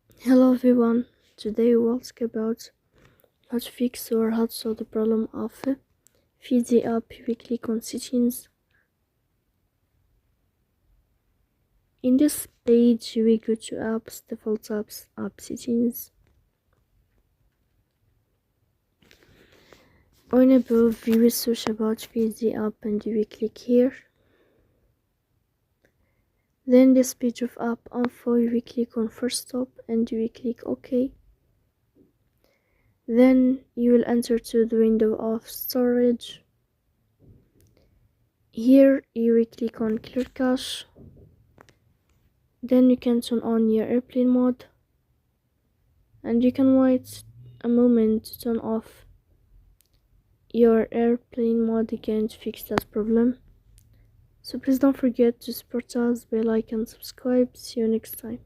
Hello everyone, today we'll talk about how to fix or how to solve the problem of Fizy app weekly settings. In this page we go to apps, default apps, app settings. On above we will search about Fizy app and we click here. Then this page of app info we click on first stop and we click OK. Then you will enter to the window of storage. Here you will click on clear cache. Then you can turn on your airplane mode and you can wait a moment to turn off your airplane mode again to fix that problem. So please don't forget to support us by like and subscribe. See you next time.